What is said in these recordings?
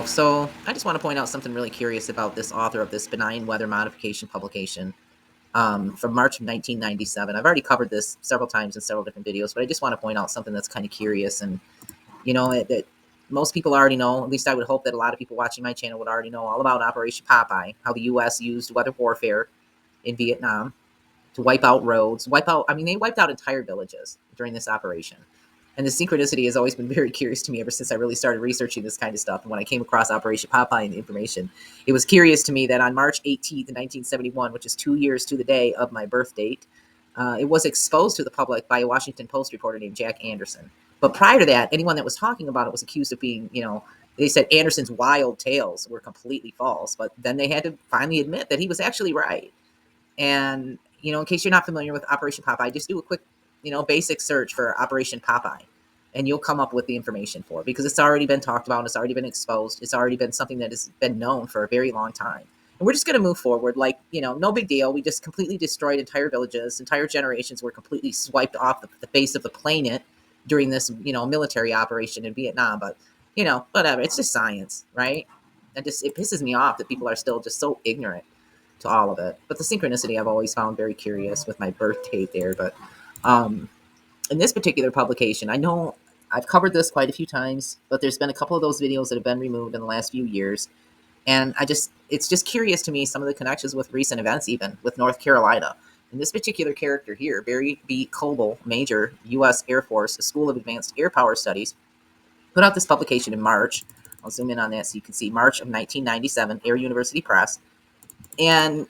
So I just want to point out something really curious about this author of this benign weather modification publication from March of 1997. I've already covered this several times in several different videos, but I just want to point out something that's kind of curious. And, that most people already know, at least I would hope that a lot of people watching my channel would already know all about Operation Popeye, how the U.S. used weather warfare in Vietnam to wipe out roads, they wiped out entire villages during this operation. And the synchronicity has always been very curious to me ever since I really started researching this kind of stuff. And when I came across Operation Popeye and the information, it was curious to me that on March 18th, 1971, which is 2 years to the day of my birth date, it was exposed to the public by a Washington Post reporter named Jack Anderson. But prior to that, anyone that was talking about it was accused of being, they said Anderson's wild tales were completely false. But then they had to finally admit that he was actually right. And, in case you're not familiar with Operation Popeye, just do a quick, basic search for Operation Popeye, and you'll come up with the information for it, because it's already been talked about and it's already been exposed. It's already been something that has been known for a very long time. And we're just going to move forward like, no big deal. We just completely destroyed entire villages. Entire generations were completely swiped off the face of the planet during this, military operation in Vietnam. But, whatever. It's just science, right? It pisses me off that people are still just so ignorant to all of it. But the synchronicity I've always found very curious with my birth date there. But in this particular publication, I know I've covered this quite a few times, but there's been a couple of those videos that have been removed in the last few years. And it's just curious to me, some of the connections with recent events, even with North Carolina. And this particular character here, Barry B. Coble, Major, U.S. Air Force, School of Advanced Air Power Studies, put out this publication in March. I'll zoom in on that so you can see March of 1997, Air University Press. And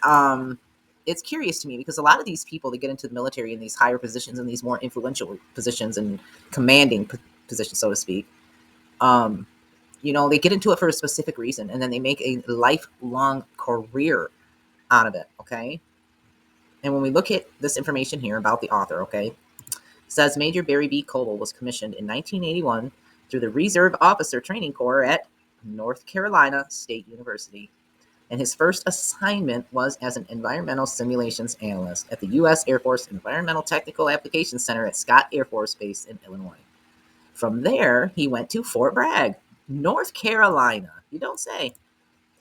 it's curious to me because a lot of these people that get into the military in these higher positions and these more influential positions and commanding positions, so to speak, they get into it for a specific reason, and then they make a lifelong career out of it, okay? And when we look at this information here about the author, okay, it says Major Barry B. Coble was commissioned in 1981 through the Reserve Officer Training Corps at North Carolina State University. And his first assignment was as an environmental simulations analyst at the U.S. Air Force Environmental Technical Applications Center at Scott Air Force Base in Illinois. From there, he went to Fort Bragg, North Carolina, you don't say,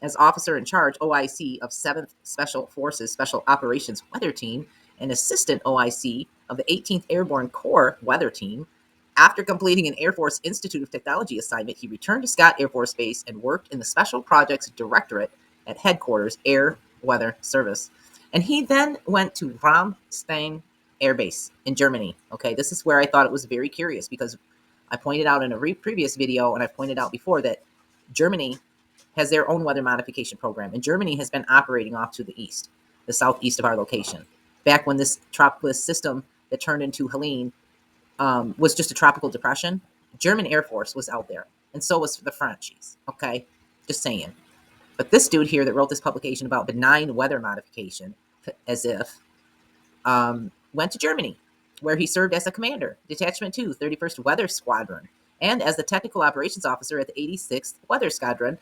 as officer in charge, OIC, of 7th Special Forces Special Operations Weather Team and assistant OIC of the 18th Airborne Corps Weather Team. After completing an Air Force Institute of Technology assignment, he returned to Scott Air Force Base and worked in the Special Projects Directorate at Headquarters Air Weather Service. And he then went to Ramstein Air Base in Germany. Okay, this is where I thought it was very curious, because I pointed out in a previous video, and I've pointed out before, that Germany has their own weather modification program. And Germany has been operating off to the east, the southeast of our location. Back when this tropical system that turned into Helene was just a tropical depression, German Air Force was out there. And so was the Frenchies. Okay, just saying. But this dude here that wrote this publication about benign weather modification, as if, went to Germany, where he served as a commander, Detachment 2, 31st Weather Squadron, and as the technical operations officer at the 86th Weather Squadron.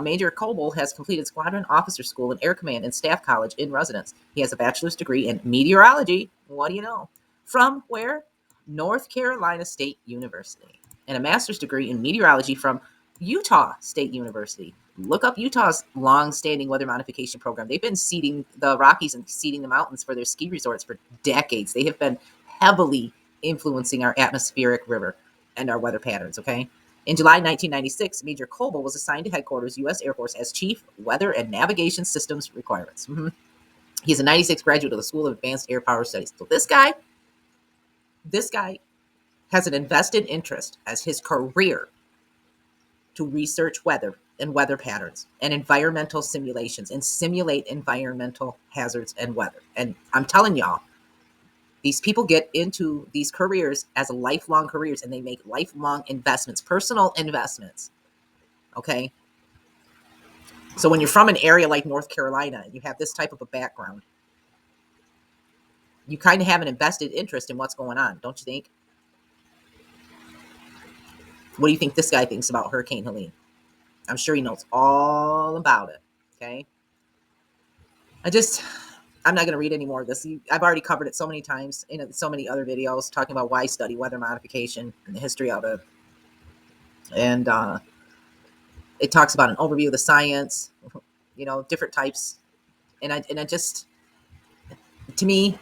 Major Coble has completed Squadron Officer School and Air Command and Staff College in residence. He has a bachelor's degree in meteorology. What do you know? From where? North Carolina State University. And a master's degree in meteorology from Utah State University. Look up Utah's long-standing weather modification program. They've been seeding the Rockies and seeding the mountains for their ski resorts for decades. They have been heavily influencing our atmospheric river and our weather patterns, okay? In July 1996, Major Coble was assigned to Headquarters, U.S. Air Force, as Chief Weather and Navigation Systems Requirements. He's a 96 graduate of the School of Advanced Air Power Studies. So this guy has an invested interest as his career to research weather and weather patterns and environmental simulations and simulate environmental hazards and weather. And I'm telling y'all, these people get into these careers as lifelong careers, and they make lifelong investments, personal investments. Okay? So when you're from an area like North Carolina, you have this type of a background, you kind of have an invested interest in what's going on, don't you think? What do you think this guy thinks about Hurricane Helene? I'm sure he knows all about it, okay? I'm not going to read any more of this. I've already covered it so many times in so many other videos talking about why study weather modification and the history of it. And It talks about an overview of the science, different types. And I just, to me,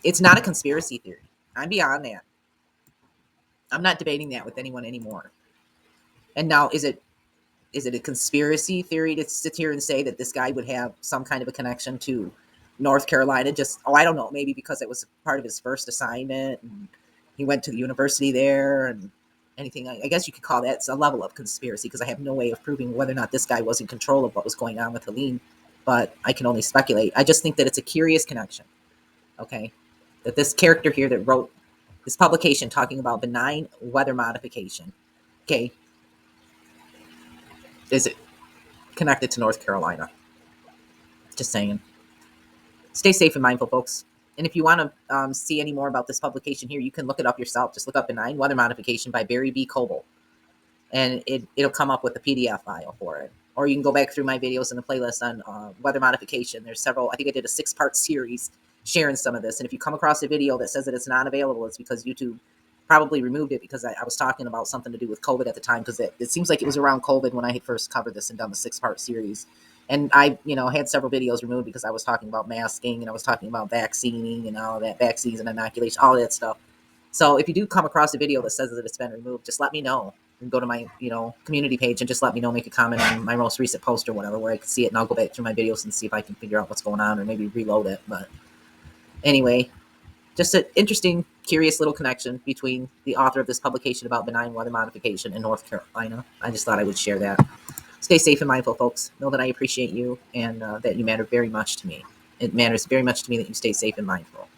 it's not a conspiracy theory. I'm beyond that. I'm not debating that with anyone anymore. And now, is it a conspiracy theory to sit here and say that this guy would have some kind of a connection to North Carolina? Just, I don't know, maybe because it was part of his first assignment and he went to the university there and anything. I guess you could call that a level of conspiracy, because I have no way of proving whether or not this guy was in control of what was going on with Helene, but I can only speculate. I just think that it's a curious connection, okay? That this character here that wrote this publication talking about benign weather modification, okay, is it connected to North Carolina? Just saying. Stay safe and mindful, folks. And if you want to see any more about this publication here, you can look it up yourself. Just look up Benign Weather Modification by Barry B. Coble, and it'll come up with the PDF file for it. Or you can go back through my videos in the playlist on weather modification. There's several. I think I did a 6-part series sharing some of this. And if you come across a video that says that it's not available, it's because YouTube probably removed it, because I was talking about something to do with COVID at the time, because it seems like it was around COVID when I had first covered this and done the 6-part series. And I, had several videos removed because I was talking about masking and I was talking about vaccinating and all that, vaccines and inoculation, all that stuff. So if you do come across a video that says that it's been removed, just let me know and go to my, community page and just let me know, make a comment on my most recent post or whatever, where I can see it, and I'll go back through my videos and see if I can figure out what's going on or maybe reload it. But anyway, just an interesting, curious little connection between the author of this publication about benign weather modification in North Carolina. I just thought I would share that. Stay safe and mindful, folks. Know that I appreciate you and that you matter very much to me. It matters very much to me that you stay safe and mindful.